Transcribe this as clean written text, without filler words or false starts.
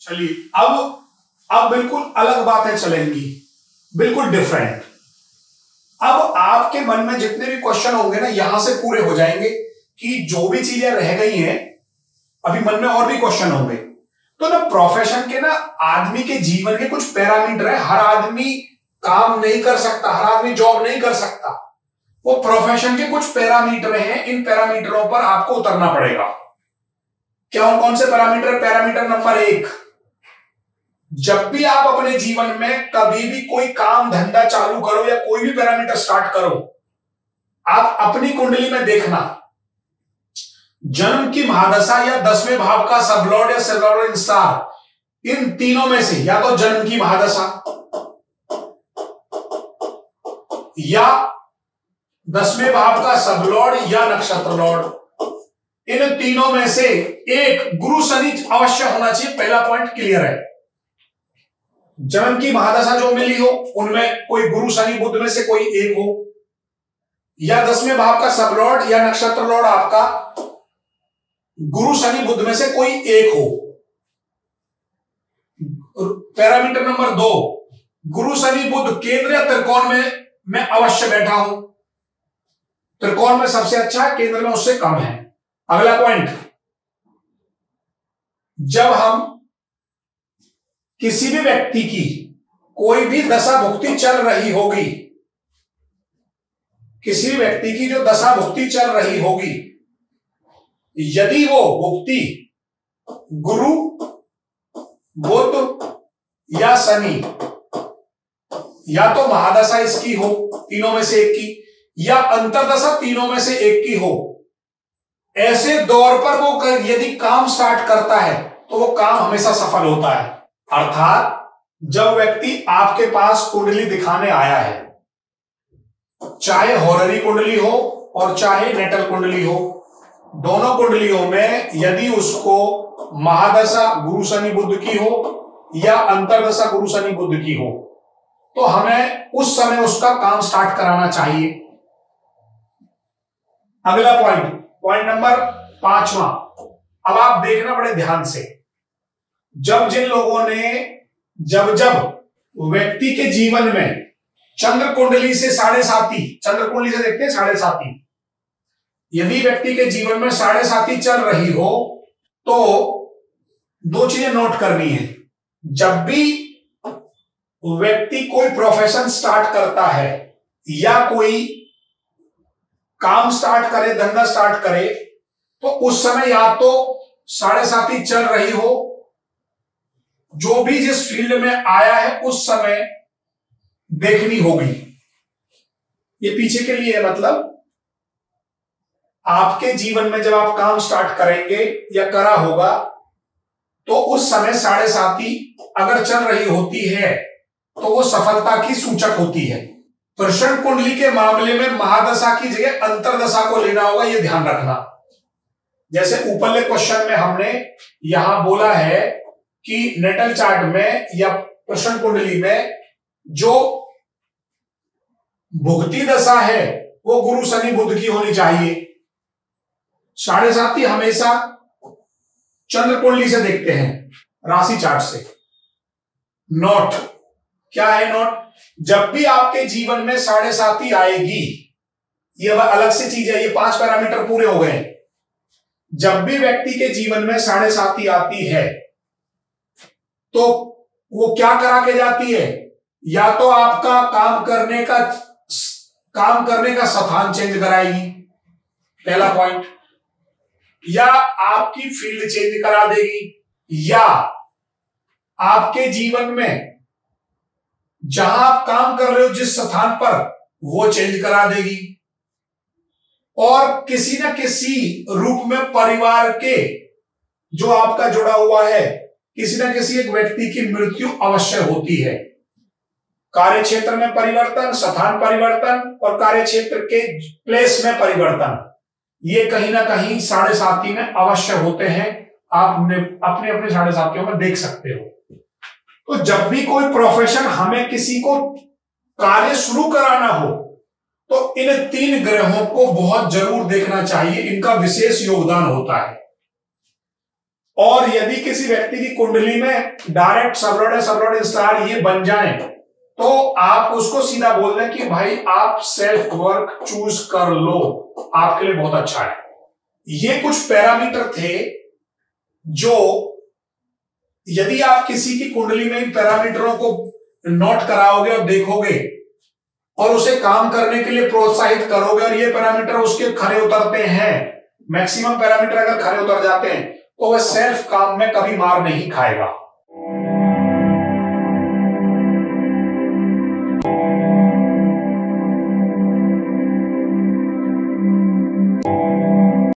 चलिए अब बिल्कुल अलग बातें चलेंगी, बिल्कुल डिफरेंट। अब आपके मन में जितने भी क्वेश्चन होंगे ना यहां से पूरे हो जाएंगे कि जो भी चीजें रह गई हैं अभी मन में और भी क्वेश्चन होंगे। तो ना प्रोफेशन के ना आदमी के जीवन के कुछ पैरामीटर है। हर आदमी काम नहीं कर सकता, हर आदमी जॉब नहीं कर सकता। वो प्रोफेशन के कुछ पैरामीटर हैं, इन पैरामीटरों पर आपको उतरना पड़ेगा। क्या कौन से पैरामीटर? पैरामीटर नंबर 1, जब भी आप अपने जीवन में कभी भी कोई काम धंधा चालू करो या कोई भी पैरामीटर स्टार्ट करो, आप अपनी कुंडली में देखना जन्म की महादशा या 10वें भाव का सबलॉर्ड या सबलॉर्ड स्टार, इन तीनों में से या तो जन्म की महादशा या 10वें भाव का सबलॉर्ड या नक्षत्र लॉर्ड, इन तीनों में से एक गुरु शनि अवश्य होना चाहिए। पहला पॉइंट क्लियर है। जन्म की महादशा जो मिली हो उनमें कोई गुरु शनि बुध में से कोई एक हो, या 10वें भाव का सबलॉर्ड या नक्षत्र लॉर्ड आपका गुरु शनि बुध में से कोई एक हो। पैरामीटर नंबर 2, गुरु शनि बुध केंद्र या त्रिकोण में मैं अवश्य बैठा हूं। त्रिकोण में सबसे अच्छा है, केंद्र में उससे कम है। अगला पॉइंट, जब हम किसी भी व्यक्ति की कोई भी दशा भुक्ति चल रही होगी, किसी भी व्यक्ति की जो दशा भुक्ति चल रही होगी, यदि वो भुक्ति गुरु बुध या शनि या तो महादशा इसकी हो तीनों में से एक की, या अंतरदशा तीनों में से एक की हो, ऐसे दौर पर वो यदि काम स्टार्ट करता है तो वो काम हमेशा सफल होता है। अर्थात जब व्यक्ति आपके पास कुंडली दिखाने आया है, चाहे हॉररी कुंडली हो और चाहे नेटल कुंडली हो, दोनों कुंडलियों में यदि उसको महादशा गुरु शनि बुध की हो या अंतरदशा गुरु शनि बुध की हो, तो हमें उस समय उसका काम स्टार्ट कराना चाहिए। अगला पॉइंट नंबर 5वां। अब आप देखना बड़े ध्यान से, जब जिन लोगों ने जब व्यक्ति के जीवन में चंद्र कुंडली से 7.5, चंद्र कुंडली से देखते हैं 7.5, यदि व्यक्ति के जीवन में 7.5 चल रही हो तो 2 चीजें नोट करनी है। जब भी व्यक्ति कोई प्रोफेशन स्टार्ट करता है या कोई काम स्टार्ट करे, धंधा स्टार्ट करे, तो उस समय या तो 7.5 चल रही हो, जो भी जिस फील्ड में आया है उस समय देखनी होगी। ये पीछे के लिए है, मतलब आपके जीवन में जब आप काम स्टार्ट करेंगे या करा होगा तो उस समय 7.5 अगर चल रही होती है तो वो सफलता की सूचक होती है। कृष्ण कुंडली के मामले में महादशा की जगह अंतरदशा को लेना होगा, ये ध्यान रखना। जैसे ऊपरले क्वेश्चन में हमने यहां बोला है कि नेटल चार्ट में या कृष्ण कुंडली में जो भुक्ति दशा है वो गुरु शनि बुध की होनी चाहिए। 7.5 हमेशा चंद्र कुंडली से देखते हैं, राशि चार्ट से। नोट क्या है? नोट, जब भी आपके जीवन में 7.5 आएगी, ये अलग से चीज है, ये 5 पैरामीटर पूरे हो गए। जब भी व्यक्ति के जीवन में 7.5 आती है तो वो क्या करा के जाती है? या तो आपका काम करने का स्थान चेंज कराएगी, पहला पॉइंट, या आपकी फील्ड चेंज करा देगी, या आपके जीवन में जहां आप काम कर रहे हो जिस स्थान पर वो चेंज करा देगी, और किसी न किसी रूप में परिवार के जो आपका जुड़ा हुआ है किसी न किसी एक व्यक्ति की मृत्यु अवश्य होती है। कार्य क्षेत्र में परिवर्तन, स्थान परिवर्तन और कार्य क्षेत्र के प्लेस में परिवर्तन, ये कहीं ना कहीं 7.5 में अवश्य होते हैं। आप अपने 7.5 में देख सकते हो। तो जब भी कोई प्रोफेशन हमें किसी को कार्य शुरू कराना हो तो इन 3 ग्रहों को बहुत जरूर देखना चाहिए, इनका विशेष योगदान होता है। और यदि किसी व्यक्ति की कुंडली में डायरेक्ट सबलॉर्ड या सबलॉर्ड स्टार ये बन जाए तो आप उसको सीधा बोल दें कि भाई आप सेल्फ वर्क चूज कर लो, आपके लिए बहुत अच्छा है। ये कुछ पैरामीटर थे जो यदि आप किसी की कुंडली में इन पैरामीटरों को नोट कराओगे और देखोगे और उसे काम करने के लिए प्रोत्साहित करोगे और ये पैरामीटर उसके खरे उतरते हैं, मैक्सिमम पैरामीटर अगर खरे उतर जाते हैं तो वह सेल्फ काम में कभी मार नहीं खाएगा।